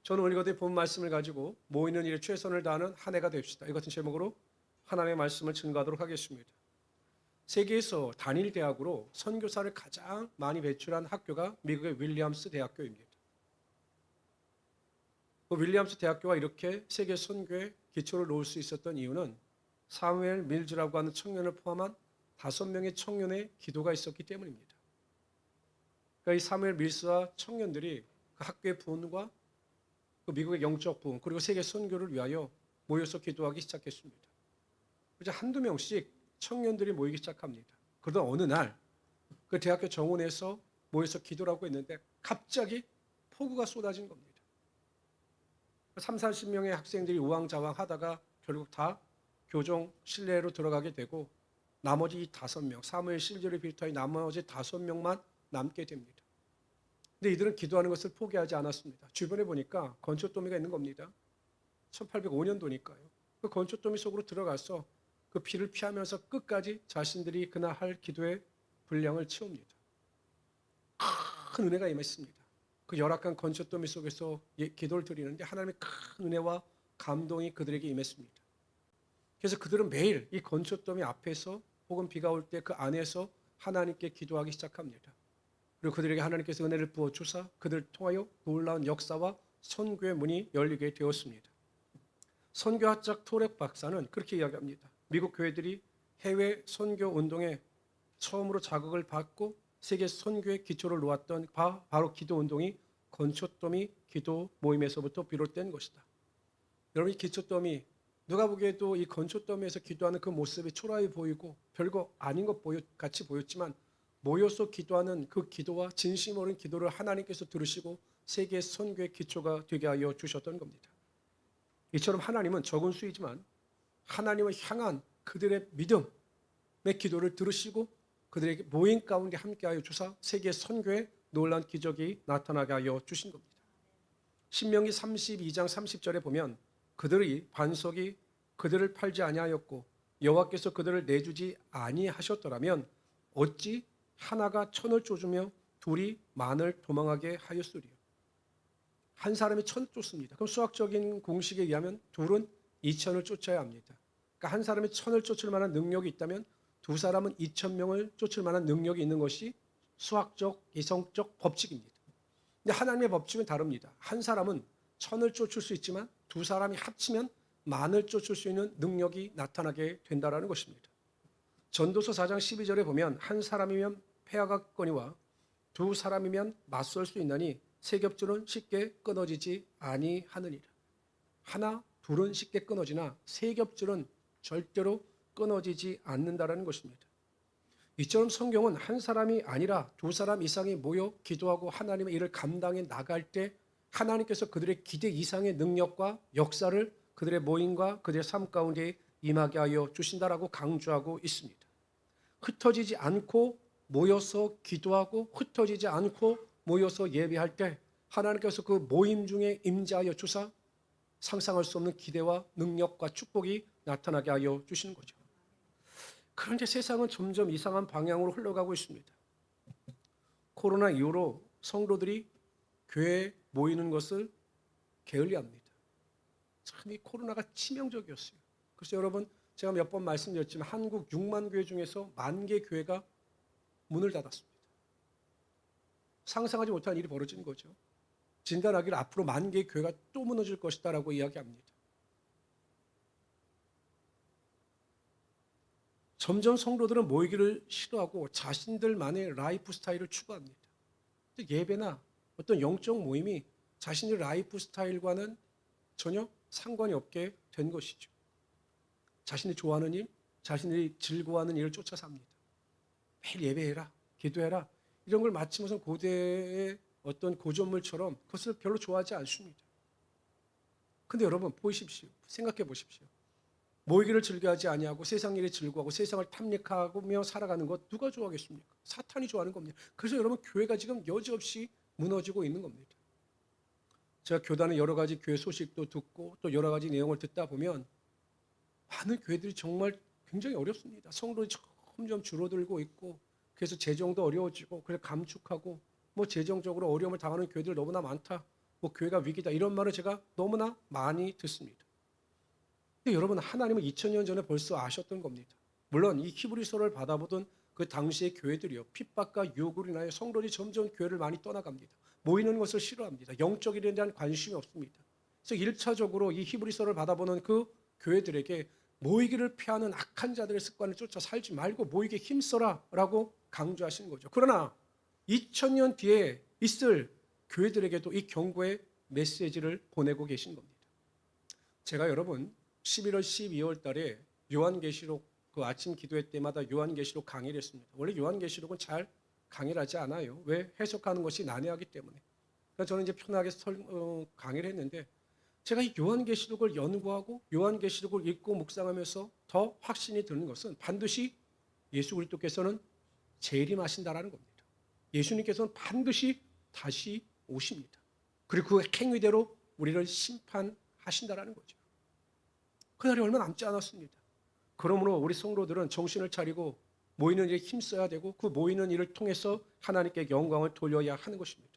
저는 오늘 이것의 본 말씀을 가지고 모이는 일에 최선을 다하는 한 해가 됩시다. 이 같은 제목으로 하나님의 말씀을 증거하도록 하겠습니다. 세계에서 단일 대학으로 선교사를 가장 많이 배출한 학교가 미국의 윌리엄스 대학교입니다. 그 윌리엄스 대학교가 이렇게 세계 선교에 기초를 놓을 수 있었던 이유는 사무엘 밀즈라고 하는 청년을 포함한 5명의 청년의 기도가 있었기 때문입니다. 그러니까 이 사무엘 밀스와 청년들이 그 학교의 부흥과 그 미국의 영적 부흥 그리고 세계 선교를 위하여 모여서 기도하기 시작했습니다. 그래서 한두 명씩 청년들이 모이기 시작합니다. 그러다 어느 날 그 대학교 정원에서 모여서 기도를 하고 있는데 갑자기 폭우가 쏟아진 겁니다. 30-40명의 학생들이 우왕좌왕 하다가 결국 다 교정 실내로 들어가게 되고 나머지 이 5명, 사무엘 실제를 비롯하여 나머지 5명만 남게 됩니다. 근데 이들은 기도하는 것을 포기하지 않았습니다. 주변에 보니까 건초더미가 있는 겁니다. 1805년도니까요. 그 건초더미 속으로 들어가서 그 비를 피하면서 끝까지 자신들이 그날 할 기도의 분량을 채웁니다. 큰 은혜가 임했습니다. 그 열악한 건초더미 속에서 기도를 드리는데 하나님의 큰 은혜와 감동이 그들에게 임했습니다. 그래서 그들은 매일 이 건초더미 앞에서 혹은 비가 올 때 그 안에서 하나님께 기도하기 시작합니다. 그리고 그들에게 하나님께서 은혜를 부어주사 그들을 통하여 놀라운 역사와 선교의 문이 열리게 되었습니다. 선교학자 토렉 박사는 그렇게 이야기합니다. 미국 교회들이 해외 선교 운동에 처음으로 자극을 받고 세계 선교의 기초를 놓았던 바로 기도 운동이 건초더미 기도 모임에서부터 비롯된 것이다. 여러분 이 기초더미 누가 보기에도 이 건초더미에서 기도하는 그 모습이 초라해 보이고 별거 아닌 것 같이 보였지만 모여서 기도하는 그 기도와 진심 어린 기도를 하나님께서 들으시고 세계 선교의 기초가 되게 하여 주셨던 겁니다. 이처럼 하나님은 적은 수이지만 하나님을 향한 그들의 믿음의 기도를 들으시고 그들에게 모임 가운데 함께하여 주사 세계 선교에 놀라운 기적이 나타나게 하여 주신 겁니다. 신명기 32장 30절에 보면 그들의 반석이 그들을 팔지 아니하였고 여호와께서 그들을 내주지 아니하셨더라면 어찌 하나가 천을 쫓으며 둘이 만을 도망하게 하였으리요. 한 사람이 천을 쫓습니다. 그럼 수학적인 공식에 의하면 둘은 2천을 쫓아야 합니다. 그러니까 한 사람이 천을 쫓을 만한 능력이 있다면 두 사람은 2,000명을 쫓을 만한 능력이 있는 것이 수학적, 이성적 법칙입니다. 근데 하나님의 법칙은 다릅니다. 한 사람은 천을 쫓을 수 있지만 두 사람이 합치면 만을 쫓을 수 있는 능력이 나타나게 된다는 것입니다. 전도서 4장 12절에 보면 한 사람이면 패하겠거니와 두 사람이면 맞설 수 있나니 세 겹줄은 쉽게 끊어지지 아니하느니라. 하나, 둘은 쉽게 끊어지나 세 겹줄은 절대로 끊어지지 않는다라는 것입니다. 이처럼 성경은 한 사람이 아니라 두 사람 이상이 모여 기도하고 하나님의 일을 감당해 나갈 때 하나님께서 그들의 기대 이상의 능력과 역사를 그들의 모임과 그들의 삶 가운데 임하게 하여 주신다라고 강조하고 있습니다. 흩어지지 않고 모여서 기도하고 흩어지지 않고 모여서 예배할 때 하나님께서 그 모임 중에 임재하여 주사 상상할 수 없는 기대와 능력과 축복이 나타나게 하여 주시는 거죠. 그런데 세상은 점점 이상한 방향으로 흘러가고 있습니다. 코로나 이후로 성도들이 교회에 모이는 것을 게을리합니다. 참 이 코로나가 치명적이었어요. 그래서 여러분 제가 몇 번 말씀드렸지만 한국 6만 교회 중에서 10,000개 교회가 문을 닫았습니다. 상상하지 못한 일이 벌어진 거죠. 진단하기를 앞으로 10,000개의 교회가 또 무너질 것이다라고 이야기합니다. 점점 성도들은 모이기를 싫어하고 자신들만의 라이프 스타일을 추구합니다. 예배나 어떤 영적 모임이 자신의 라이프 스타일과는 전혀 상관이 없게 된 것이죠. 자신이 좋아하는 일, 자신이 즐거워하는 일을 쫓아 삽니다. 매일 예배해라, 기도해라 이런 걸 마치 무슨 고대의 어떤 고전물처럼 그것을 별로 좋아하지 않습니다. 근데 여러분 보십시오. 생각해 보십시오. 모이기를 즐겨하지 아니하고 세상 일에 즐거워하고 세상을 탐닉하며 살아가는 것 누가 좋아하겠습니까? 사탄이 좋아하는 겁니다. 그래서 여러분 교회가 지금 여지없이 무너지고 있는 겁니다. 제가 교단의 여러 가지 교회 소식도 듣고 또 여러 가지 내용을 듣다 보면 많은 교회들이 정말 굉장히 어렵습니다. 성도들이 점점 줄어들고 있고 그래서 재정도 어려워지고 그래서 감축하고 뭐 재정적으로 어려움을 당하는 교회들 너무나 많다. 뭐 교회가 위기다 이런 말을 제가 너무나 많이 듣습니다. 근데 여러분 하나님은 2000년 전에 벌써 아셨던 겁니다. 물론 이 히브리서를 받아보던 그 당시의 교회들이요 핍박과 유혹으로 인하여 성도들이 점점 교회를 많이 떠나갑니다. 모이는 것을 싫어합니다. 영적 일에 대한 관심이 없습니다. 그래서 1차적으로 이 히브리서를 받아보는 그 교회들에게 모이기를 피하는 악한 자들의 습관을 쫓아 살지 말고 모이기에 힘써라 라고 강조하시는 거죠. 그러나 2000년 뒤에 있을 교회들에게도 이 경고의 메시지를 보내고 계신 겁니다. 제가 여러분 11월 12월 달에 요한계시록 그 아침 기도회 때마다 요한계시록 강의를 했습니다. 원래 요한계시록은 잘 강의를 하지 않아요. 왜? 해석하는 것이 난해하기 때문에. 그래서 저는 이제 편하게 강의를 했는데 제가 이 요한계시록을 연구하고 요한계시록을 읽고 묵상하면서 더 확신이 드는 것은 반드시 예수 그리스도께서는 재림하신다라는 겁니다. 예수님께서는 반드시 다시 오십니다. 그리고 그 행위대로 우리를 심판하신다라는 거죠. 그날이 얼마 남지 않았습니다. 그러므로 우리 성도들은 정신을 차리고 모이는 일에 힘써야 되고 그 모이는 일을 통해서 하나님께 영광을 돌려야 하는 것입니다.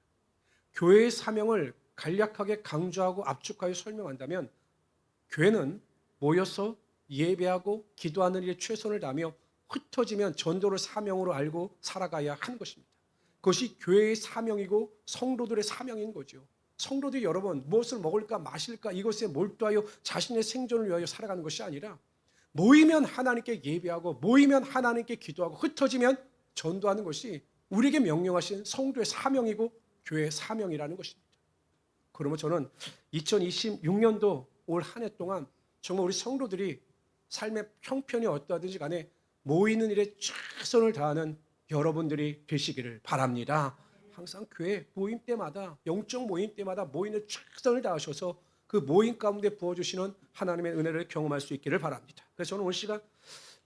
교회의 사명을 간략하게 강조하고 압축하여 설명한다면 교회는 모여서 예배하고 기도하는 일에 최선을 다하며 흩어지면 전도를 사명으로 알고 살아가야 하는 것입니다. 그것이 교회의 사명이고 성도들의 사명인 거죠. 성도들이 여러분 무엇을 먹을까 마실까 이것에 몰두하여 자신의 생존을 위하여 살아가는 것이 아니라 모이면 하나님께 예배하고 모이면 하나님께 기도하고 흩어지면 전도하는 것이 우리에게 명령하신 성도의 사명이고 교회의 사명이라는 것입니다. 그러면 저는 2026년도 올 한 해 동안 정말 우리 성도들이 삶의 형편이 어떠하든지 간에 모이는 일에 최선을 다하는 여러분들이 되시기를 바랍니다. 항상 교회 모임 때마다 영적 모임 때마다 모이는 최선을 다하셔서 그 모임 가운데 부어주시는 하나님의 은혜를 경험할 수 있기를 바랍니다. 그래서 저는 오늘 시간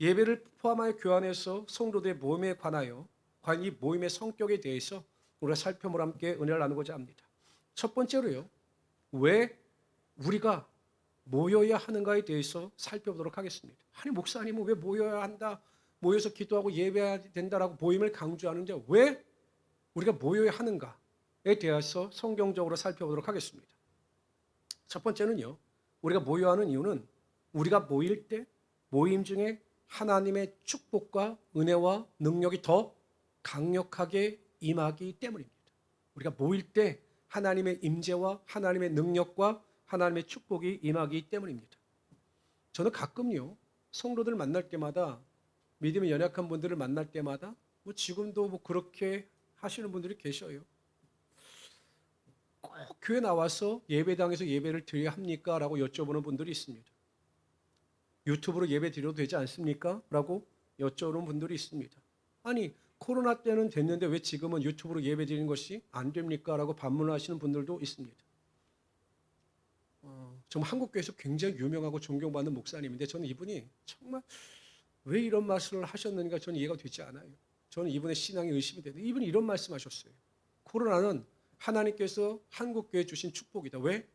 예배를 포함하여 교환해서 성도들의 모임에 관하여 과연 이 모임의 성격에 대해서 우리가 살펴보려 함께 은혜를 나누고자 합니다. 첫 번째로요. 왜 우리가 모여야 하는가에 대해서 살펴보도록 하겠습니다. 아니 목사님은 왜 모여야 한다. 모여서 기도하고 예배해야 된다라고 모임을 강조하는데 왜 우리가 모여야 하는가에 대해서 성경적으로 살펴보도록 하겠습니다. 첫 번째는요. 우리가 모여야 하는 이유는 우리가 모일 때 모임 중에 하나님의 축복과 은혜와 능력이 더 강력하게 임하기 때문입니다. 우리가 모일 때 하나님의 임재와 하나님의 능력과 하나님의 축복이 임하기 때문입니다. 저는 가끔요. 성도들 만날 때마다 믿음이 연약한 분들을 만날 때마다 뭐 지금도 뭐 그렇게 하시는 분들이 계셔요. 꼭 교회 나와서 예배당에서 예배를 드려야 합니까? 라고 여쭤보는 분들이 있습니다. 유튜브로 예배 드려도 되지 않습니까? 라고 여쭤보는 분들이 있습니다. 아니 코로나 때는 됐는데 왜 지금은 유튜브로 예배 드리는 것이 안 됩니까? 라고 반문하시는 분들도 있습니다. 정말 한국교회에서 굉장히 유명하고 존경받는 목사님인데 저는 이분이 정말 왜 이런 말씀을 하셨는가 저는 이해가 되지 않아요. 저는 이분의 신앙이 의심이 되는데 이분이 이런 말씀하셨어요. 코로나는 하나님께서 한국교회에 주신 축복이다. 왜?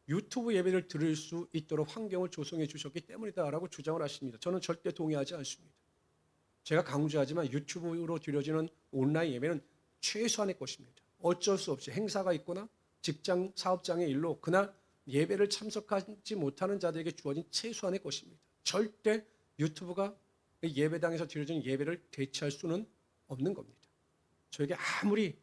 유튜브 예배를 들을 수 있도록 환경을 조성해 주셨기 때문이다라고 주장을 하십니다. 저는 절대 동의하지 않습니다. 제가 강조하지만 유튜브로 드려지는 온라인 예배는 최소한의 것입니다. 어쩔 수 없이 행사가 있거나 직장 사업장의 일로 그날 예배를 참석하지 못하는 자들에게 주어진 최소한의 것입니다. 절대 유튜브가 예배당에서 드려지는 예배를 대체할 수는 없는 겁니다. 저에게 아무리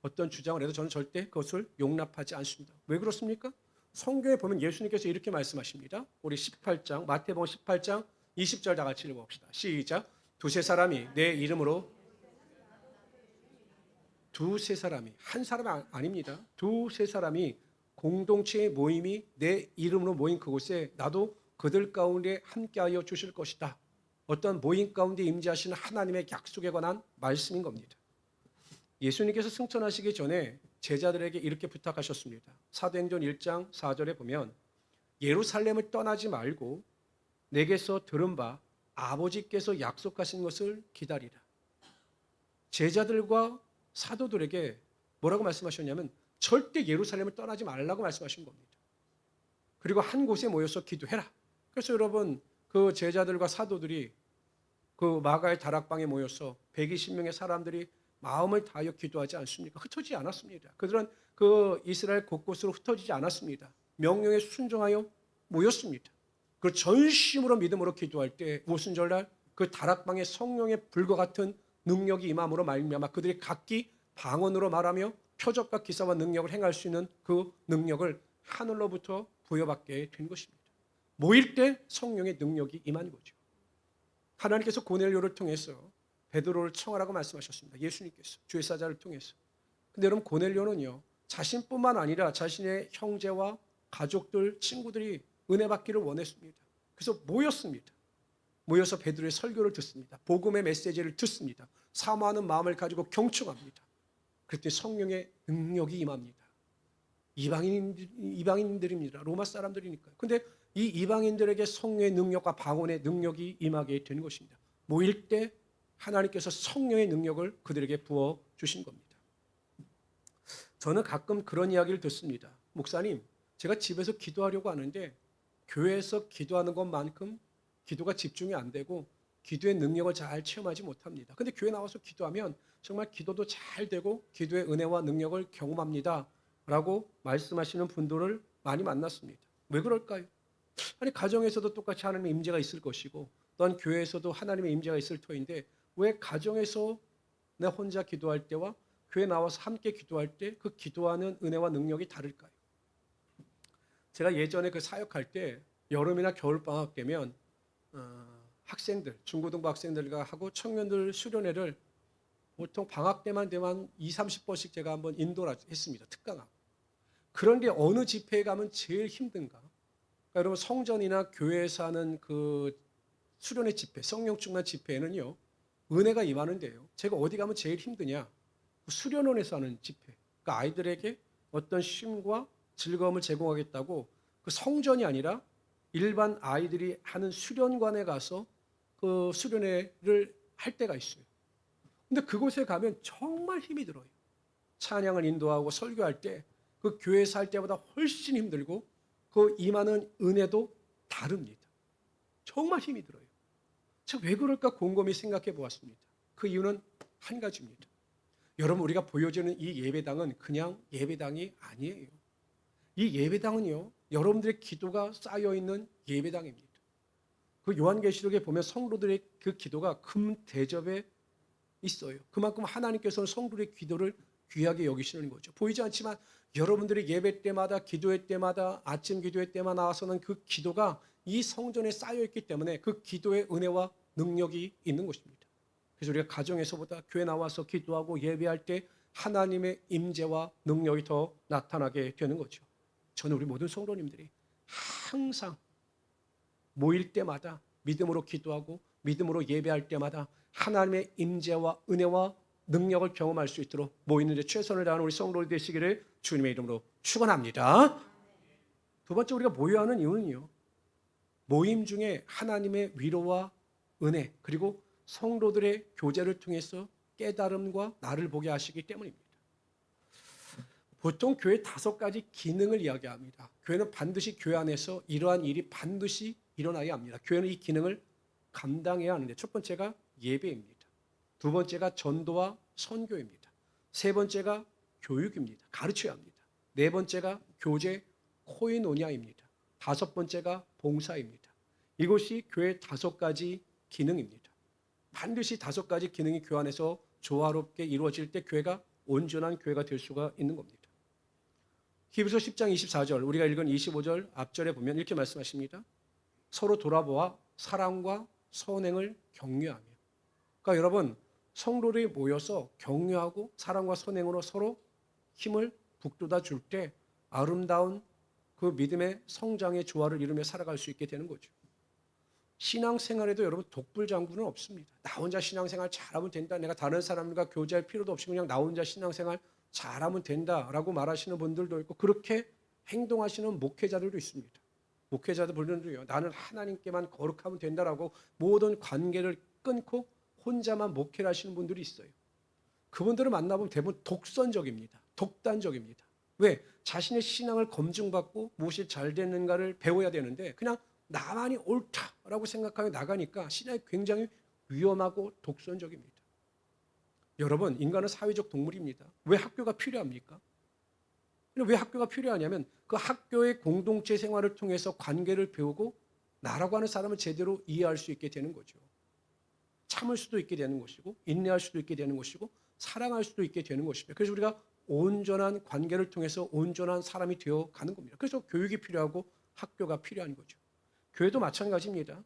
어떤 주장을 해도 저는 절대 그것을 용납하지 않습니다. 왜 그렇습니까? 성경에 보면 예수님께서 이렇게 말씀하십니다. 우리 18장 마태복음 18장 20절 다 같이 읽어봅시다. 시작. 두세 사람이 내 이름으로 두세 사람이 한 사람이 아닙니다. 두세 사람이 공동체의 모임이 내 이름으로 모인 그곳에 나도 그들 가운데 함께하여 주실 것이다. 어떤 모임 가운데 임재하시는 하나님의 약속에 관한 말씀인 겁니다. 예수님께서 승천하시기 전에 제자들에게 이렇게 부탁하셨습니다. 사도행전 1장 4절에 보면 예루살렘을 떠나지 말고 내게서 들은 바 아버지께서 약속하신 것을 기다리라. 제자들과 사도들에게 뭐라고 말씀하셨냐면 절대 예루살렘을 떠나지 말라고 말씀하신 겁니다. 그리고 한 곳에 모여서 기도해라. 그래서 여러분 그 제자들과 사도들이 그 마가의 다락방에 모여서 120명의 사람들이 마음을 다하여 기도하지 않습니까? 흩어지지 않았습니다. 그들은 그 이스라엘 곳곳으로 흩어지지 않았습니다. 명령에 순종하여 모였습니다. 그 전심으로 믿음으로 기도할 때 오순절날 그 다락방에 성령의 불과 같은 능력이 임함으로 말미암아 그들이 각기 방언으로 말하며 표적과 기사와 능력을 행할 수 있는 그 능력을 하늘로부터 부여받게 된 것입니다. 모일 때 성령의 능력이 임한 거죠. 하나님께서 고넬료를 통해서 베드로를 청하라고 말씀하셨습니다. 예수님께서 주의 사자를 통해서. 근데 여러분 고넬료는요. 자신뿐만 아니라 자신의 형제와 가족들, 친구들이 은혜 받기를 원했습니다. 그래서 모였습니다. 모여서 베드로의 설교를 듣습니다. 복음의 메시지를 듣습니다. 사모하는 마음을 가지고 경청합니다. 그랬더니 성령의 능력이 임합니다. 이방인들입니다. 로마 사람들이니까요. 근데 이 이방인들에게 성령의 능력과 방언의 능력이 임하게 되는 것입니다. 모일 때 하나님께서 성령의 능력을 그들에게 부어 주신 겁니다. 저는 가끔 그런 이야기를 듣습니다. 목사님, 제가 집에서 기도하려고 하는데 교회에서 기도하는 것만큼 기도가 집중이 안 되고 기도의 능력을 잘 체험하지 못합니다. 근데 교회 나와서 기도하면 정말 기도도 잘 되고 기도의 은혜와 능력을 경험합니다. 라고 말씀하시는 분들을 많이 만났습니다. 왜 그럴까요? 아니 가정에서도 똑같이 하나님의 임재가 있을 것이고 또한 교회에서도 하나님의 임재가 있을 터인데 왜 가정에서 내 혼자 기도할 때와 교회 나와서 함께 기도할 때 그 기도하는 은혜와 능력이 다를까요? 제가 예전에 그 사역할 때 여름이나 겨울방학 되면 학생들, 중고등부 학생들과 하고 청년들 수련회를 보통 방학 때만 되면 20-30번씩 제가 한번 인도를 했습니다. 특강하고. 그런데 어느 집회에 가면 제일 힘든가? 그러니까 여러분 성전이나 교회에서 하는 그 수련회 집회, 성령 충만 집회에는요. 은혜가 임하는데요. 제가 어디 가면 제일 힘드냐? 수련원에서 하는 집회. 그러니까 아이들에게 어떤 쉼과 즐거움을 제공하겠다고 그 성전이 아니라 일반 아이들이 하는 수련관에 가서 그 수련회를 할 때가 있어요. 근데 그곳에 가면 정말 힘이 들어요. 찬양을 인도하고 설교할 때 그 교회에서 할 때보다 훨씬 힘들고 그 임하는 은혜도 다릅니다. 정말 힘이 들어요. 제가 왜 그럴까 곰곰이 생각해 보았습니다. 그 이유는 한 가지입니다. 여러분 우리가 보여주는 이 예배당은 그냥 예배당이 아니에요. 이 예배당은요. 여러분들의 기도가 쌓여있는 예배당입니다. 그 요한계시록에 보면 성도들의 그 기도가 금 대접에 있어요. 그만큼 하나님께서는 성도들의 기도를 귀하게 여기시는 거죠. 보이지 않지만 여러분들이 예배 때마다 기도회 때마다 아침 기도회 때마다 나와서는 그 기도가 이 성전에 쌓여있기 때문에 그 기도의 은혜와 능력이 있는 것입니다. 그래서 우리가 가정에서보다 교회 나와서 기도하고 예배할 때 하나님의 임재와 능력이 더 나타나게 되는 거죠. 저는 우리 모든 성도님들이 항상 모일 때마다 믿음으로 기도하고 믿음으로 예배할 때마다 하나님의 임재와 은혜와 능력을 경험할 수 있도록 모이는 데 최선을 다하는 우리 성도들 되시기를 주님의 이름으로 축원합니다. 두 번째 우리가 모여야 하는 이유는요. 모임 중에 하나님의 위로와 은혜 그리고 성도들의 교제를 통해서 깨달음과 나를 보게 하시기 때문입니다. 보통 교회 5가지 기능을 이야기합니다. 교회는 반드시 교회 안에서 이러한 일이 반드시 일어나야 합니다. 교회는 이 기능을 감당해야 하는데 첫 번째가 예배입니다. 두 번째가 전도와 선교입니다. 세 번째가 교육입니다. 가르쳐야 합니다. 네 번째가 교제 코이노니아입니다. 다섯 번째가 봉사입니다. 이것이 교회의 5가지 기능입니다. 반드시 5가지 기능이 교회 안에서 조화롭게 이루어질 때 교회가 온전한 교회가 될 수가 있는 겁니다. 히브리서 10장 24절 우리가 읽은 25절 앞절에 보면 이렇게 말씀하십니다. 서로 돌아보아 사랑과 선행을 격려하며. 그러니까 여러분 성도들이 모여서 격려하고 사랑과 선행으로 서로 힘을 북돋아 줄 때 아름다운 그 믿음의 성장의 조화를 이루며 살아갈 수 있게 되는 거죠. 신앙생활에도 여러분 독불장군은 없습니다. 나 혼자 신앙생활 잘하면 된다. 내가 다른 사람과 교제할 필요도 없이 그냥 나 혼자 신앙생활 잘하면 된다라고 말하시는 분들도 있고 그렇게 행동하시는 목회자들도 있습니다. 목회자들 분들도요. 나는 하나님께만 거룩하면 된다라고 모든 관계를 끊고 혼자만 목회를 하시는 분들이 있어요. 그분들을 만나보면 대부분 독선적입니다. 독단적입니다. 왜? 자신의 신앙을 검증받고 무엇이 잘 됐는가를 배워야 되는데 그냥 나만이 옳다라고 생각하며 나가니까 신앙이 굉장히 위험하고 독선적입니다. 여러분, 인간은 사회적 동물입니다. 왜 학교가 필요합니까? 왜 학교가 필요하냐면 그 학교의 공동체 생활을 통해서 관계를 배우고 나라고 하는 사람을 제대로 이해할 수 있게 되는 거죠. 참을 수도 있게 되는 것이고 인내할 수도 있게 되는 것이고 사랑할 수도 있게 되는 것입니다. 그래서 우리가 온전한 관계를 통해서 온전한 사람이 되어 가는 겁니다. 그래서 교육이 필요하고 학교가 필요한 거죠. 교회도 마찬가지입니다.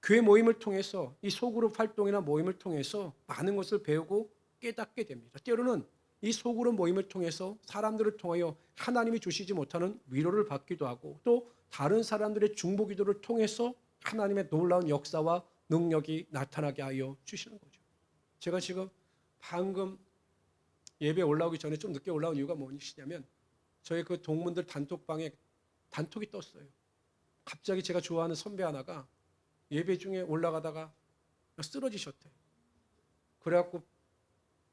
교회 모임을 통해서 이 소그룹 활동이나 모임을 통해서 많은 것을 배우고 깨닫게 됩니다. 때로는 이 소그룹 모임을 통해서 사람들을 통하여 하나님이 주시지 못하는 위로를 받기도 하고 또 다른 사람들의 중보 기도를 통해서 하나님의 놀라운 역사와 능력이 나타나게 하여 주시는 거죠. 제가 지금 방금 예배 올라오기 전에 좀 늦게 올라온 이유가 무엇이냐면 저희 그 동문들 단톡방에 단톡이 떴어요. 갑자기 제가 좋아하는 선배 하나가 예배 중에 올라가다가 쓰러지셨대요. 그래갖고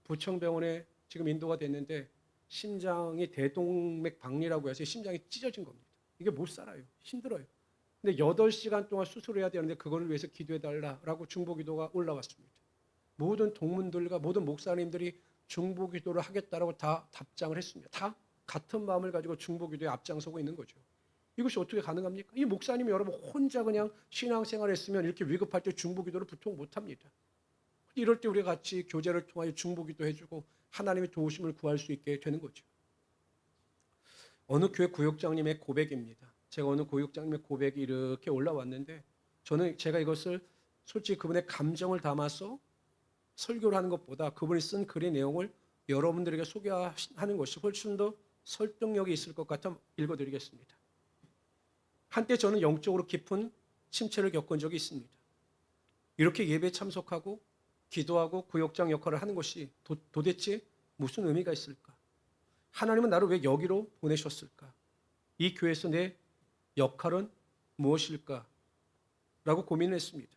부청병원에 지금 인도가 됐는데 심장이 대동맥 박리라고 해서 심장이 찢어진 겁니다. 이게 못 살아요. 힘들어요. 근데 8시간 동안 수술을 해야 되는데 그걸 위해서 기도해달라고 중보기도가 올라왔습니다. 모든 동문들과 모든 목사님들이 중보기도를 하겠다라고 다 답장을 했습니다. 다 같은 마음을 가지고 중보기도에 앞장서고 있는 거죠. 이것이 어떻게 가능합니까? 이 목사님이 여러분 혼자 그냥 신앙생활 했으면 이렇게 위급할 때 중보기도를 보통 못합니다. 이럴 때 우리가 같이 교제를 통하여 중보기도 해주고 하나님의 도우심을 구할 수 있게 되는 거죠. 어느 교회 구역장님의 고백입니다. 제가 어느 구역장님의 고백이 이렇게 올라왔는데 저는 제가 이것을 솔직히 그분의 감정을 담아서 설교를 하는 것보다 그분이 쓴 글의 내용을 여러분들에게 소개하는 것이 훨씬 더 설득력이 있을 것 같아 읽어드리겠습니다. 한때 저는 영적으로 깊은 침체를 겪은 적이 있습니다. 이렇게 예배에 참석하고 기도하고 구역장 역할을 하는 것이 도대체 무슨 의미가 있을까? 하나님은 나를 왜 여기로 보내셨을까? 이 교회에서 내 역할은 무엇일까? 라고 고민을 했습니다.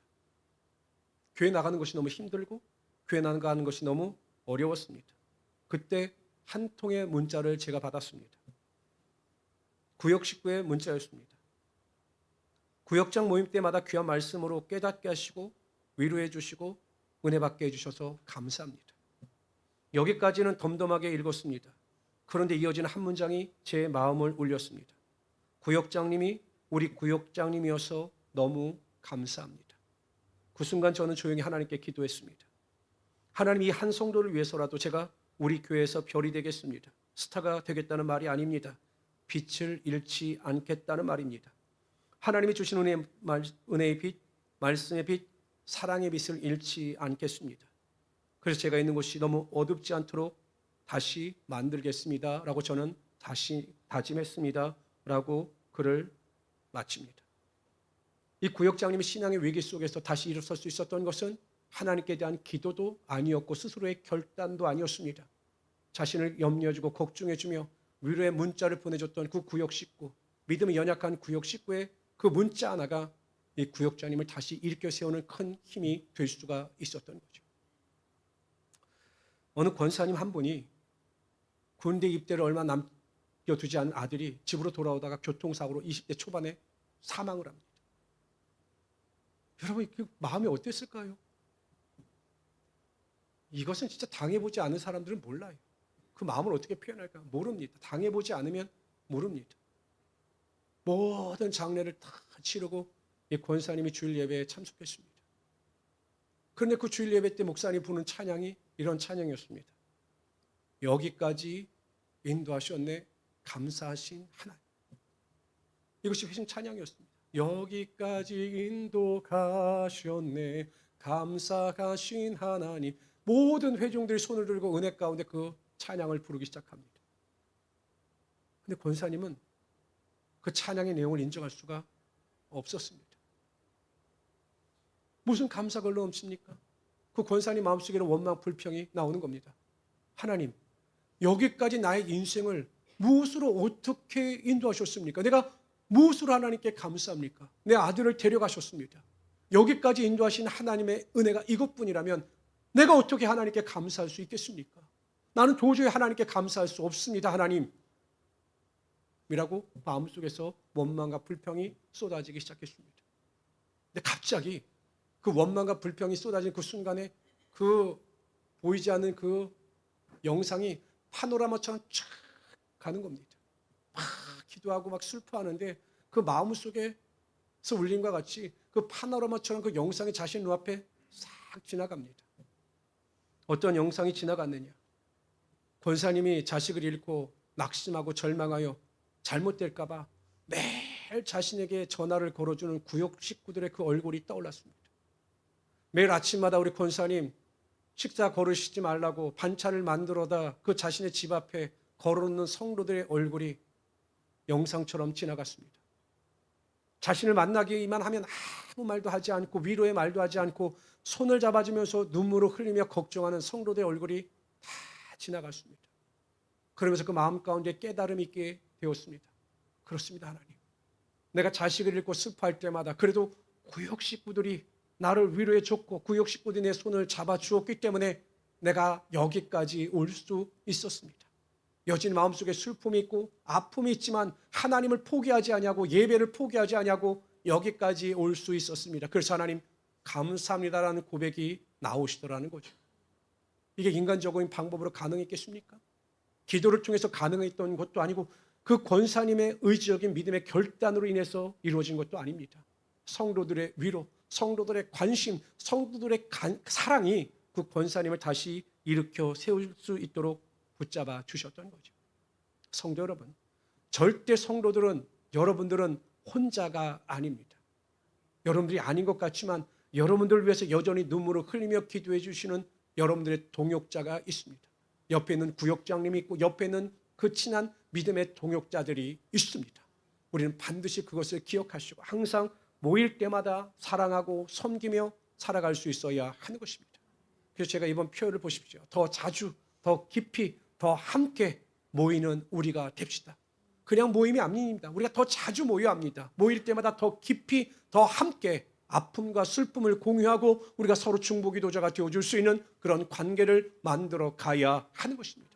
교회 나가는 것이 너무 힘들고 교회 나가는 것이 너무 어려웠습니다. 그때 한 통의 문자를 제가 받았습니다. 구역 식구의 문자였습니다. 구역장 모임 때마다 귀한 말씀으로 깨닫게 하시고 위로해 주시고 은혜 받게 해주셔서 감사합니다. 여기까지는 덤덤하게 읽었습니다. 그런데 이어지는 한 문장이 제 마음을 울렸습니다. 구역장님이 우리 구역장님이어서 너무 감사합니다. 그 순간 저는 조용히 하나님께 기도했습니다. 하나님, 이 한 성도를 위해서라도 제가 우리 교회에서 별이 되겠습니다. 스타가 되겠다는 말이 아닙니다. 빛을 잃지 않겠다는 말입니다. 하나님이 주신 은혜의 빛, 말씀의 빛, 사랑의 빛을 잃지 않겠습니다. 그래서 제가 있는 곳이 너무 어둡지 않도록 다시 만들겠습니다. 라고 저는 다시 다짐했습니다. 라고 글을 마칩니다. 이 구역장님이 신앙의 위기 속에서 다시 일어설 수 있었던 것은 하나님께 대한 기도도 아니었고 스스로의 결단도 아니었습니다. 자신을 염려해주고 걱정해주며 위로의 문자를 보내줬던 그 구역 식구, 믿음이 연약한 구역 식구의 그 문자 하나가 이 구역장님을 다시 일으켜 세우는 큰 힘이 될 수가 있었던 거죠. 어느 권사님 한 분이 군대 입대를 얼마 남겨두지 않은 아들이 집으로 돌아오다가 교통사고로 20대 초반에 사망을 합니다. 여러분, 그 마음이 어땠을까요? 이것은 진짜 당해보지 않은 사람들은 몰라요. 그 마음을 어떻게 표현할까? 모릅니다. 당해보지 않으면 모릅니다. 모든 장례를 다 치르고 이 권사님이 주일 예배에 참석했습니다. 그런데 그 주일 예배 때 목사님이 부르는 찬양이 이런 찬양이었습니다. 여기까지 인도하셨네, 감사하신 하나님. 이것이 회심 찬양이었습니다. 여기까지 인도하셨네, 감사하신 하나님. 모든 회중들이 손을 들고 은혜 가운데 그 찬양을 부르기 시작합니다. 그런데 권사님은 그 찬양의 내용을 인정할 수가 없었습니다. 무슨 감사가 넘칩니까? 그 권사님 마음속에는 원망, 불평이 나오는 겁니다. 하나님, 여기까지 나의 인생을 무엇으로 어떻게 인도하셨습니까? 내가 무엇으로 하나님께 감사합니까? 내 아들을 데려가셨습니다. 여기까지 인도하신 하나님의 은혜가 이것뿐이라면 내가 어떻게 하나님께 감사할 수 있겠습니까? 나는 도저히 하나님께 감사할 수 없습니다, 하나님. 이라고 마음속에서 원망과 불평이 쏟아지기 시작했습니다. 근데 갑자기 그 원망과 불평이 쏟아진 그 순간에 그 보이지 않는 그 영상이 파노라마처럼 쫙 가는 겁니다. 막 기도하고 막 슬퍼하는데 그 마음속에서 울림과 같이 그 파노라마처럼 그 영상이 자신 눈앞에 싹 지나갑니다. 어떤 영상이 지나갔느냐? 권사님이 자식을 잃고 낙심하고 절망하여 잘못될까 봐 매일 자신에게 전화를 걸어주는 구역 식구들의 그 얼굴이 떠올랐습니다. 매일 아침마다 우리 권사님 식사 거르시지 말라고 반찬을 만들어다 그 자신의 집 앞에 걸어놓는 성도들의 얼굴이 영상처럼 지나갔습니다. 자신을 만나기만 하면 아무 말도 하지 않고 위로의 말도 하지 않고 손을 잡아주면서 눈물을 흘리며 걱정하는 성도들의 얼굴이 다 지나갔습니다. 그러면서 그 마음 가운데 깨달음이 있게 되었습니다. 그렇습니다, 하나님. 내가 자식을 잃고 슬퍼할 때마다 그래도 구역 식구들이 나를 위로해 줬고 구역 식구들이 내 손을 잡아주었기 때문에 내가 여기까지 올 수 있었습니다. 여전히 마음속에 슬픔이 있고 아픔이 있지만 하나님을 포기하지 아니하고 예배를 포기하지 아니하고 여기까지 올 수 있었습니다. 그래서 하나님 감사합니다라는 고백이 나오시더라는 거죠. 이게 인간적인 방법으로 가능했겠습니까? 기도를 통해서 가능했던 것도 아니고 그 권사님의 의지적인 믿음의 결단으로 인해서 이루어진 것도 아닙니다. 성도들의 위로, 성도들의 관심, 성도들의 사랑이 그 권사님을 다시 일으켜 세울 수 있도록 붙잡아 주셨던 거죠. 성도 여러분, 절대 성도들은 여러분들은 혼자가 아닙니다. 여러분들이 아닌 것 같지만 여러분들을 위해서 여전히 눈물을 흘리며 기도해 주시는 여러분들의 동역자가 있습니다. 옆에 있는 구역장님이 있고 옆에 있는 그 친한 믿음의 동역자들이 있습니다. 우리는 반드시 그것을 기억하시고 항상 모일 때마다 사랑하고 섬기며 살아갈 수 있어야 하는 것입니다. 그래서 제가 이번 표현을 보십시오. 더 자주, 더 깊이, 더 함께 모이는 우리가 됩시다. 그냥 모임이 아닙니다. 우리가 더 자주 모여야 합니다. 모일 때마다 더 깊이, 더 함께 아픔과 슬픔을 공유하고 우리가 서로 중보기도자가 되어줄 수 있는 그런 관계를 만들어 가야 하는 것입니다.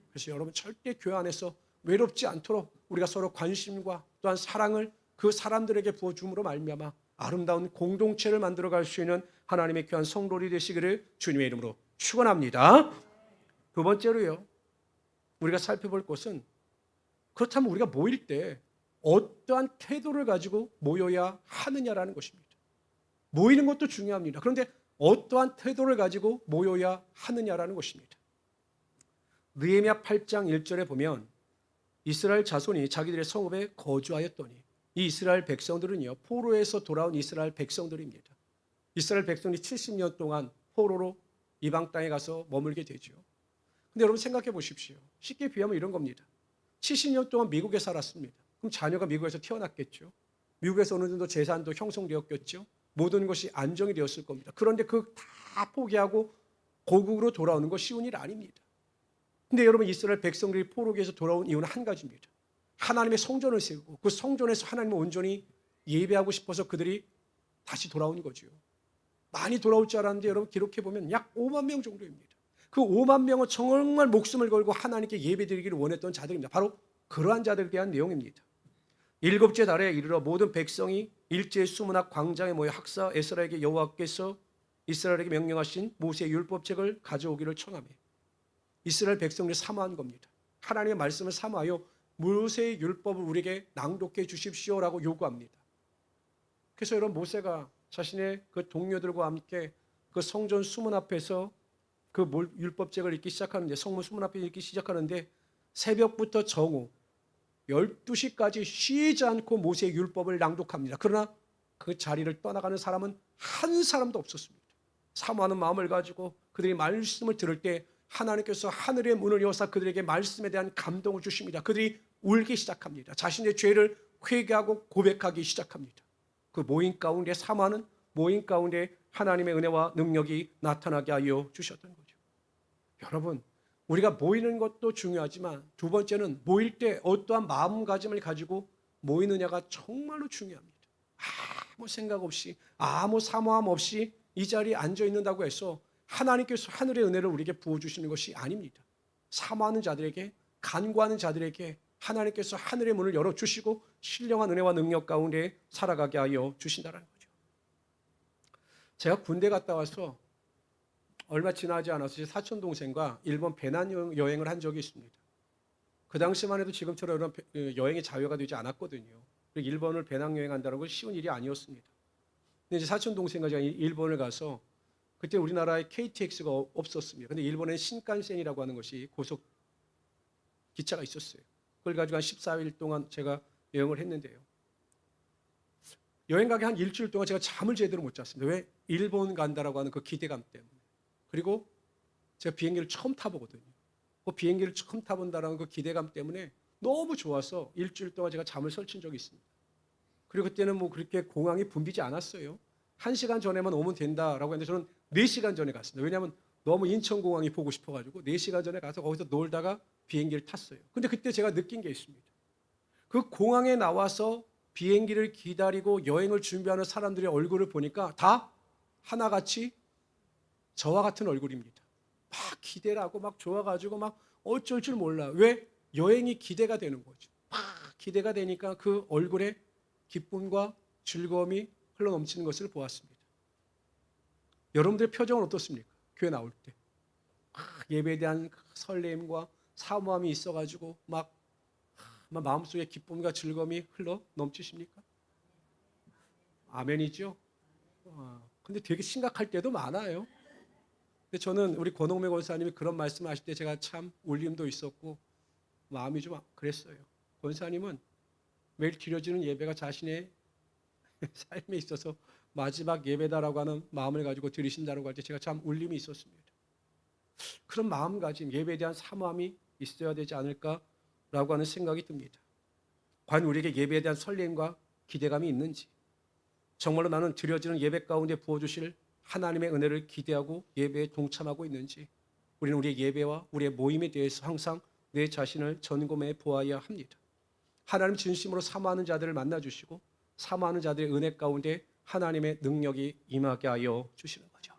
그래서 여러분 절대 교회 안에서 외롭지 않도록 우리가 서로 관심과 또한 사랑을 그 사람들에게 부어줌으로 말미암아 아름다운 공동체를 만들어갈 수 있는 하나님의 귀한 성도들이 되시기를 주님의 이름으로 축원합니다. 두 번째로요, 우리가 살펴볼 것은 그렇다면 우리가 모일 때 어떠한 태도를 가지고 모여야 하느냐라는 것입니다. 모이는 것도 중요합니다. 그런데 어떠한 태도를 가지고 모여야 하느냐라는 것입니다. 느헤미야 8장 1절에 보면 이스라엘 자손이 자기들의 성읍에 거주하였더니 이 이스라엘 백성들은요, 포로에서 돌아온 이스라엘 백성들입니다. 이스라엘 백성이 70년 동안 포로로 이방 땅에 가서 머물게 되죠. 근데 여러분 생각해 보십시오. 쉽게 비하면 이런 겁니다. 70년 동안 미국에 살았습니다. 그럼 자녀가 미국에서 태어났겠죠. 미국에서 어느 정도 재산도 형성되었겠죠. 모든 것이 안정이 되었을 겁니다. 그런데 그 다 포기하고 고국으로 돌아오는 거 쉬운 일 아닙니다. 근데 여러분 이스라엘 백성들이 포로기에서 돌아온 이유는 한 가지입니다. 하나님의 성전을 세우고 그 성전에서 하나님을 온전히 예배하고 싶어서 그들이 다시 돌아온 거죠. 많이 돌아올 줄 알았는데 여러분 기록해 보면 약 5만 명 정도입니다. 그 5만 명은 정말 목숨을 걸고 하나님께 예배드리기를 원했던 자들입니다. 바로 그러한 자들에 대한 내용입니다. 7째 달에 이르러 모든 백성이 일제히 수문학 광장에 모여 학사 에스라에게 여호와께서 이스라엘에게 명령하신 모세의 율법책을 가져오기를 청하며 이스라엘 백성들이 사모한 겁니다. 하나님의 말씀을 사모하여 모세의 율법을 우리에게 낭독해 주십시오라고 요구합니다. 그래서 여러분 모세가 자신의 그 동료들과 함께 그 성전 수문 앞에서 그 율법책을 읽기 시작하는데 성문 수문 앞에 읽기 시작하는데 새벽부터 정오 12시까지 쉬지 않고 모세의 율법을 낭독합니다. 그러나 그 자리를 떠나가는 사람은 한 사람도 없었습니다. 사모하는 마음을 가지고 그들이 말씀을 들을 때 하나님께서 하늘의 문을 여사 그들에게 말씀에 대한 감동을 주십니다. 그들이 울기 시작합니다. 자신의 죄를 회개하고 고백하기 시작합니다. 그 모임 가운데 사모하는 모임 가운데 하나님의 은혜와 능력이 나타나게 하여 주셨던 거죠. 여러분, 우리가 모이는 것도 중요하지만 두 번째는 모일 때 어떠한 마음가짐을 가지고 모이느냐가 정말로 중요합니다. 아무 생각 없이 아무 사모함 없이 이 자리에 앉아 있는다고 해서 하나님께서 하늘의 은혜를 우리에게 부어주시는 것이 아닙니다. 사모하는 자들에게 간구하는 자들에게 하나님께서 하늘의 문을 열어주시고 신령한 은혜와 능력 가운데 살아가게 하여 주신다는 거죠. 제가 군대 갔다 와서 얼마 지나지 않아서 제 사촌 동생과 일본 배낭 여행을 한 적이 있습니다. 그 당시만 해도 지금처럼 이런 여행이 자유가 되지 않았거든요. 그리고 일본을 배낭 여행한다는 건 쉬운 일이 아니었습니다. 근데 이제 사촌 동생과 제가 일본을 가서 그때 우리나라에 KTX가 없었습니다. 근데 일본에는 신칸센이라고 하는 것이 고속 기차가 있었어요. 그걸 가지고 한 14일 동안 제가 여행을 했는데요. 여행 가기 한 일주일 동안 제가 잠을 제대로 못 잤습니다. 왜? 일본 간다라고 하는 그 기대감 때문에. 그리고 제가 비행기를 처음 타보거든요. 그 비행기를 처음 타본다라는 그 기대감 때문에 너무 좋아서 일주일 동안 제가 잠을 설친 적이 있습니다. 그리고 그때는 뭐 그렇게 공항이 붐비지 않았어요. 1시간 전에만 오면 된다라고 했는데 저는 4시간 전에 갔습니다. 왜냐하면 너무 인천공항이 보고 싶어가지고 4시간 전에 가서 거기서 놀다가 비행기를 탔어요. 근데 그때 제가 느낀 게 있습니다. 그 공항에 나와서 비행기를 기다리고 여행을 준비하는 사람들의 얼굴을 보니까 다 하나같이 저와 같은 얼굴입니다. 막 기대를 하고 막 좋아가지고 막 어쩔 줄 몰라. 왜? 여행이 기대가 되는 거죠. 막 기대가 되니까 그 얼굴에 기쁨과 즐거움이 흘러넘치는 것을 보았습니다. 여러분들의 표정은 어떻습니까? 교회 나올 때. 예배에 대한 설렘과 사모함이 있어가지고 막 마음속에 기쁨과 즐거움이 흘러넘치십니까? 아멘이죠? 근데 되게 심각할 때도 많아요. 근데 저는 우리 권홍매 권사님이 그런 말씀하실 때 제가 참 울림도 있었고 마음이 좀 그랬어요. 권사님은 매일 드려지는 예배가 자신의 삶에 있어서 마지막 예배다라고 하는 마음을 가지고 드리신다고 할 때 제가 참 울림이 있었습니다. 그런 마음가짐, 예배에 대한 사모함이 있어야 되지 않을까라고 하는 생각이 듭니다. 과연 우리에게 예배에 대한 설렘과 기대감이 있는지, 정말로 나는 드려지는 예배 가운데 부어주실 하나님의 은혜를 기대하고 예배에 동참하고 있는지, 우리는 우리의 예배와 우리의 모임에 대해서 항상 내 자신을 점검해 보아야 합니다. 하나님 진심으로 사모하는 자들을 만나주시고 사모하는 자들의 은혜 가운데 하나님의 능력이 임하게 하여 주시는 거죠.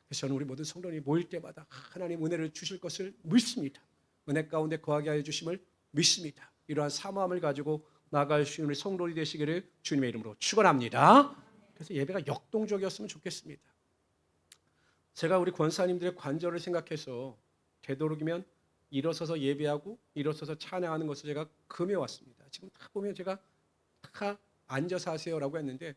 그래서 저는 우리 모든 성도님이 모일 때마다 하나님 은혜를 주실 것을 믿습니다. 은혜 가운데 거하게 하여 주심을 믿습니다. 이러한 사모함을 가지고 나아갈 수 있는 우리 성도들이 되시기를 주님의 이름으로 축원합니다. 그래서 예배가 역동적이었으면 좋겠습니다. 제가 우리 권사님들의 관절을 생각해서 되도록이면 일어서서 예배하고 일어서서 찬양하는 것을 제가 금해왔습니다. 지금 다 보면 제가 다 앉아서 하세요라고 했는데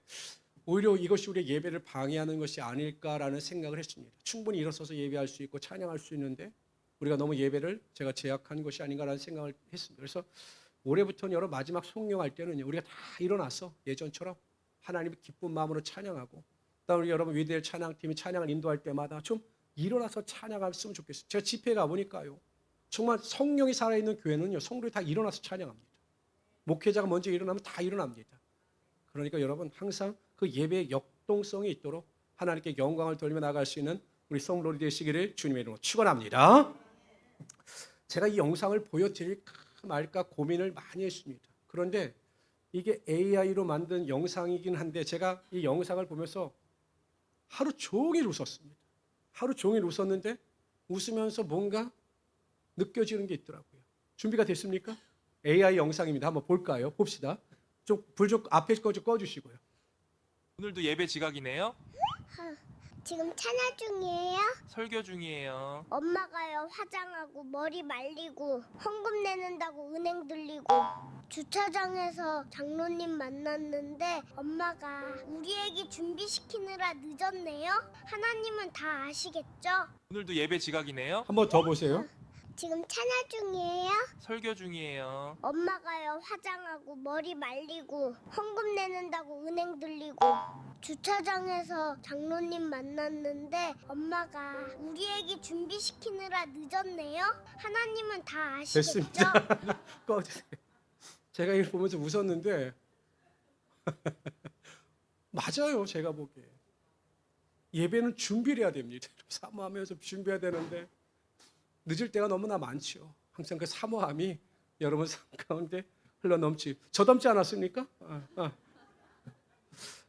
오히려 이것이 우리의 예배를 방해하는 것이 아닐까라는 생각을 했습니다. 충분히 일어서서 예배할 수 있고 찬양할 수 있는데 우리가 너무 예배를 제가 제약한 것이 아닌가라는 생각을 했습니다. 그래서 올해부터는 여러 마지막 송영할 때는 우리가 다 일어나서 예전처럼 하나님의 기쁜 마음으로 찬양하고, 그다음에 우리 여러분 위대한 찬양팀이 찬양을 인도할 때마다 좀 일어나서 찬양했으면 좋겠어요. 제가 집회 가보니까요, 정말 성령이 살아있는 교회는요, 성도들이 다 일어나서 찬양합니다. 목회자가 먼저 일어나면 다 일어납니다. 그러니까 여러분 항상 그 예배의 역동성이 있도록 하나님께 영광을 돌리며 나아갈 수 있는 우리 성도들이 되시기를 주님의 이름으로 축원합니다. 제가 이 영상을 보여드릴까 말까 고민을 많이 했습니다. 그런데 이게 AI로 만든 영상이긴 한데 제가 이 영상을 보면서 하루 종일 웃었습니다. 하루 종일 웃었는데 웃으면서 뭔가 느껴지는 게 있더라고요. 준비가 됐습니까? AI 영상입니다. 한번 볼까요? 봅시다. 불 좀 앞에 거 좀 꺼주시고요. 오늘도 예배 지각이네요? 지금 찬양 중이에요? 설교 중이에요. 엄마가요 화장하고 머리 말리고 헌금 내는다고 은행 들리고 주차장에서 장로님 만났는데 엄마가 우리 애기 준비시키느라 늦었네요? 하나님은 다 아시겠죠? 오늘도 예배 지각이네요? 한번 더 보세요. 지금 찬양 중이에요? 설교 중이에요. 엄마가요 화장하고 머리 말리고 헌금 내는다고 은행 들리고 주차장에서 장로님 만났는데 엄마가 우리 애기 준비시키느라 늦었네요? 하나님은 다 아시겠죠? 됐습니다. 꺼주세요. 제가 이걸 보면서 웃었는데 맞아요. 제가 보기에 예배는 준비를 해야 됩니다. 사모하면서 준비해야 되는데 늦을 때가 너무나 많죠. 항상 그 사모함이 여러분 삶 가운데 흘러넘치. 저 닮지 않았습니까?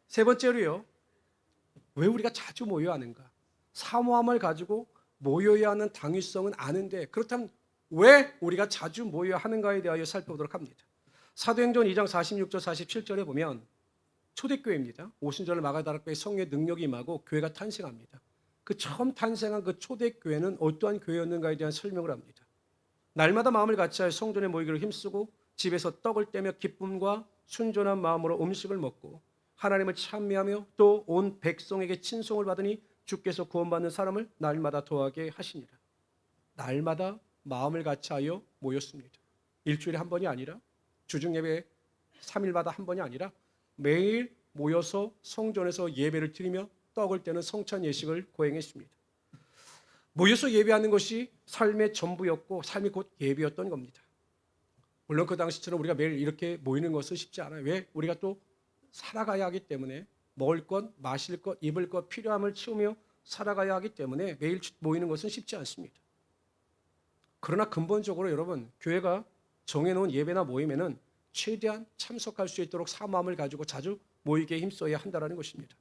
세 번째로요. 왜 우리가 자주 모여야 하는가? 사모함을 가지고 모여야 하는 당위성은 아는데 그렇다면 왜 우리가 자주 모여야 하는가에 대하여 살펴보도록 합니다. 사도행전 2장 46절 47절에 보면 초대교회입니다. 오순절 마가다락교회 성령의 능력이 임하고 교회가 탄생합니다. 그 처음 탄생한 그 초대교회는 어떠한 교회였는가에 대한 설명을 합니다. 날마다 마음을 같이하여 성전에 모이기를 힘쓰고 집에서 떡을 떼며 기쁨과 순전한 마음으로 음식을 먹고 하나님을 찬미하며 또 온 백성에게 친송을 받으니 주께서 구원받는 사람을 날마다 더하게 하시니라. 날마다 마음을 같이하여 모였습니다. 일주일에 한 번이 아니라 주중 예배 3일마다 한 번이 아니라 매일 모여서 성전에서 예배를 드리며 떡을 떼는 성찬 예식을 거행했습니다. 모여서 예배하는 것이 삶의 전부였고 삶이 곧 예배였던 겁니다. 물론 그 당시처럼 우리가 매일 이렇게 모이는 것은 쉽지 않아요. 왜? 우리가 또 살아가야 하기 때문에 먹을 것, 마실 것, 입을 것, 필요함을 채우며 살아가야 하기 때문에 매일 모이는 것은 쉽지 않습니다. 그러나 근본적으로 여러분, 교회가 정해놓은 예배나 모임에는 최대한 참석할 수 있도록 사모함을 가지고 자주 모이게 힘써야 한다는 것입니다.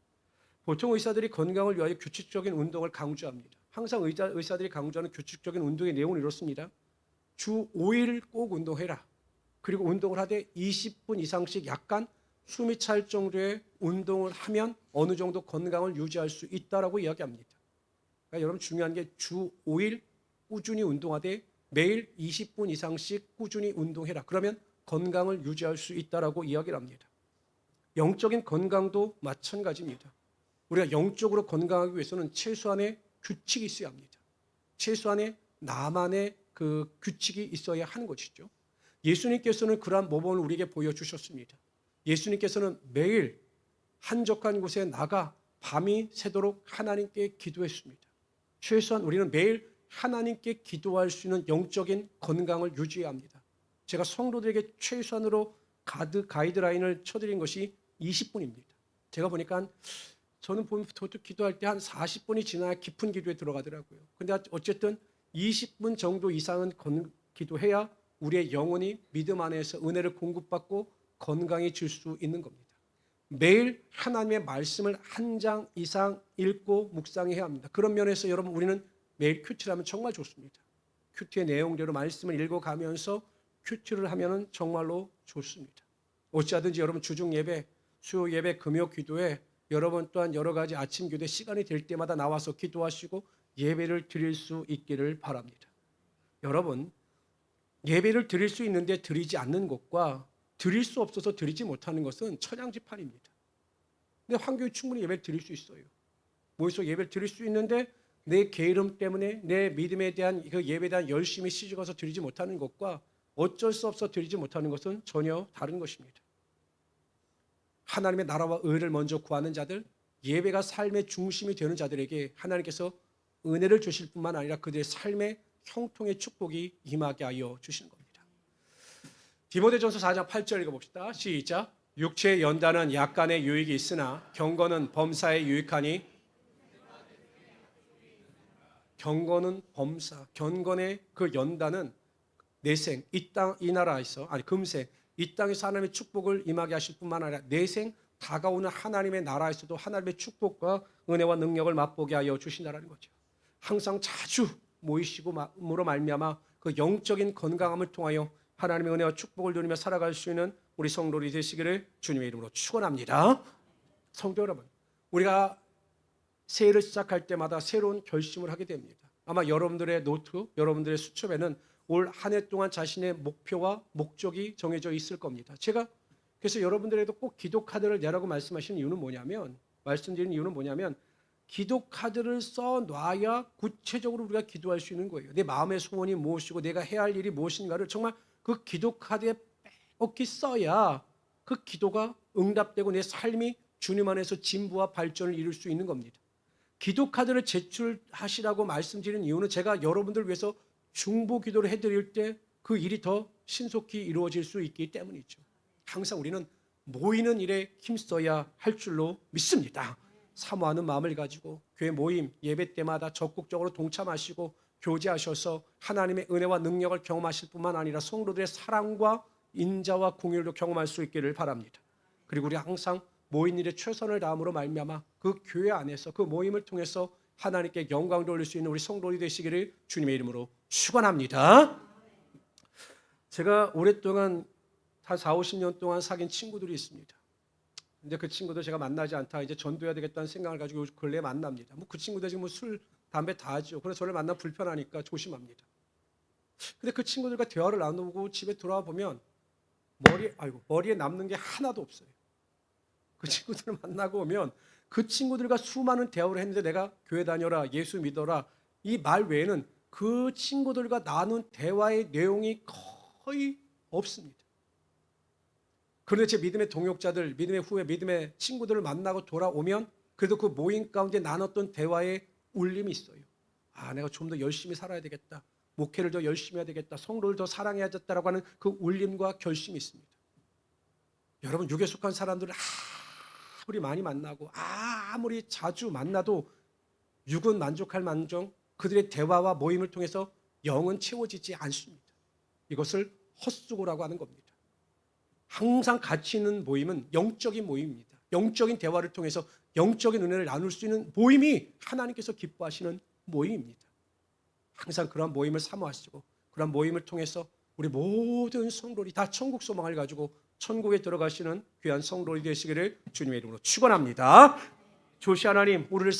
보통 의사들이 건강을 위하여 규칙적인 운동을 강조합니다. 항상 의사들이 강조하는 규칙적인 운동의 내용은 이렇습니다. 주 5일 꼭 운동해라. 그리고 운동을 하되 20분 이상씩 약간 숨이 찰 정도의 운동을 하면 어느 정도 건강을 유지할 수 있다라고 이야기합니다. 그러니까 여러분 중요한 게 주 5일 꾸준히 운동하되 매일 20분 이상씩 꾸준히 운동해라. 그러면 건강을 유지할 수 있다라고 이야기를 합니다. 영적인 건강도 마찬가지입니다. 우리가 영적으로 건강하기 위해서는 최소한의 규칙이 있어야 합니다. 최소한의 나만의 그 규칙이 있어야 하는 것이죠. 예수님께서는 그러한 모범을 우리에게 보여주셨습니다. 예수님께서는 매일 한적한 곳에 나가 밤이 새도록 하나님께 기도했습니다. 최소한 우리는 매일 하나님께 기도할 수 있는 영적인 건강을 유지해야 합니다. 제가 성도들에게 최소한으로 가이드라인을 쳐드린 것이 20분입니다. 제가 보니까 저는 보통 기도할 때 한 40분이 지나야 깊은 기도에 들어가더라고요. 근데 어쨌든 20분 정도 이상은 기도해야 우리의 영혼이 믿음 안에서 은혜를 공급받고 건강해질 수 있는 겁니다. 매일 하나님의 말씀을 한 장 이상 읽고 묵상해야 합니다. 그런 면에서 여러분 우리는 매일 큐티를 하면 정말 좋습니다. 큐티의 내용대로 말씀을 읽어가면서 큐티를 하면 정말로 좋습니다. 어찌하든지 여러분 주중 예배, 수요 예배, 금요 기도에 여러분 또한 여러 가지 아침 교대 시간이 될 때마다 나와서 기도하시고 예배를 드릴 수 있기를 바랍니다. 여러분 예배를 드릴 수 있는데 드리지 않는 것과 드릴 수 없어서 드리지 못하는 것은 천양지판입니다. 근데 황교에 충분히 예배를 드릴 수 있어요. 모여서 예배를 드릴 수 있는데 내 게으름 때문에 내 믿음에 대한 그 예배에 대한 열심히 시집가서 드리지 못하는 것과 어쩔 수 없어 드리지 못하는 것은 전혀 다른 것입니다. 하나님의 나라와 의를 먼저 구하는 자들, 예배가 삶의 중심이 되는 자들에게 하나님께서 은혜를 주실 뿐만 아니라 그들의 삶의 형통의 축복이 임하게 하여 주시는 겁니다. 디모데전서 4장 8절 읽어봅시다. 시작. 육체의 연단은 약간의 유익이 있으나 경건은 범사에 유익하니 경건은 범사, 경건의 그 연단은 내생, 이 나라에서 금생, 이 땅에서 하나님의 축복을 임하게 하실 뿐만 아니라 내생 다가오는 하나님의 나라에서도 하나님의 축복과 은혜와 능력을 맛보게 하여 주신다는 거죠. 항상 자주 모이시고으로 말미암아 그 영적인 건강함을 통하여 하나님의 은혜와 축복을 누리며 살아갈 수 있는 우리 성도들이 되시기를 주님의 이름으로 축원합니다. 성도 여러분, 우리가 새해를 시작할 때마다 새로운 결심을 하게 됩니다. 아마 여러분들의 노트, 여러분들의 수첩에는 올 한 해 동안 자신의 목표와 목적이 정해져 있을 겁니다. 제가 그래서 여러분들에도 꼭 기도 카드를 내라고 말씀드리는 이유는 뭐냐면 기도 카드를 써놔야 구체적으로 우리가 기도할 수 있는 거예요. 내 마음의 소원이 무엇이고 내가 해야 할 일이 무엇인가를 정말 그 기도 카드에 빼곡히 써야 그 기도가 응답되고 내 삶이 주님 안에서 진부와 발전을 이룰 수 있는 겁니다. 기도 카드를 제출하시라고 말씀드리는 이유는 제가 여러분들을 위해서 중보 기도를 해드릴 때 그 일이 더 신속히 이루어질 수 있기 때문이죠. 항상 우리는 모이는 일에 힘써야 할 줄로 믿습니다. 사모하는 마음을 가지고 교회 모임, 예배 때마다 적극적으로 동참하시고 교제하셔서 하나님의 은혜와 능력을 경험하실 뿐만 아니라 성도들의 사랑과 인자와 공유를 경험할 수 있기를 바랍니다. 그리고 우리 항상 모인 일에 최선을 다함으로 말미암아 그 교회 안에서 그 모임을 통해서 하나님께 영광 돌릴 수 있는 우리 성도들이 되시기를 주님의 이름으로 축원합니다. 제가 오랫동안 한 40, 50년 동안 사귄 친구들이 있습니다. 이제 그 친구들 제가 만나지 않다. 이제 전도해야 되겠다는 생각을 가지고 근래에 만납니다. 뭐 그 친구들 지금 뭐 술, 담배 다 하죠. 그래서 저를 만나면 불편하니까 조심합니다. 근데 그 친구들과 대화를 나누고 집에 돌아와 보면 머리에 남는 게 하나도 없어요. 그 친구들을 만나고 오면 그 친구들과 수많은 대화를 했는데 내가 교회 다녀라, 예수 믿어라 이 말 외에는 그 친구들과 나눈 대화의 내용이 거의 없습니다. 그런데 제 믿음의 동역자들, 믿음의 후배, 믿음의 친구들을 만나고 돌아오면 그래도 그 모임 가운데 나눴던 대화에 울림이 있어요. 아, 내가 좀 더 열심히 살아야 되겠다. 목회를 더 열심히 해야 되겠다. 성도를 더 사랑해야겠다라고 하는 그 울림과 결심이 있습니다. 여러분, 육에 속한 사람들을 아무리 많이 만나고 아무리 자주 만나도 육은 만족할 망정 그들의 대화와 모임을 통해서 영은 채워지지 않습니다. 이것을 헛수고라고 하는 겁니다. 항상 가치 있는 모임은 영적인 모임입니다. 영적인 대화를 통해서 영적인 은혜를 나눌 수 있는 모임이 하나님께서 기뻐하시는 모임입니다. 항상 그런 모임을 사모하시고 그런 모임을 통해서 우리 모든 성도들이 다 천국 소망을 가지고 천국에 들어가시는 귀한 성도들이 되시기를 주님의 이름으로 축원합니다. 조시 하나님, 우리를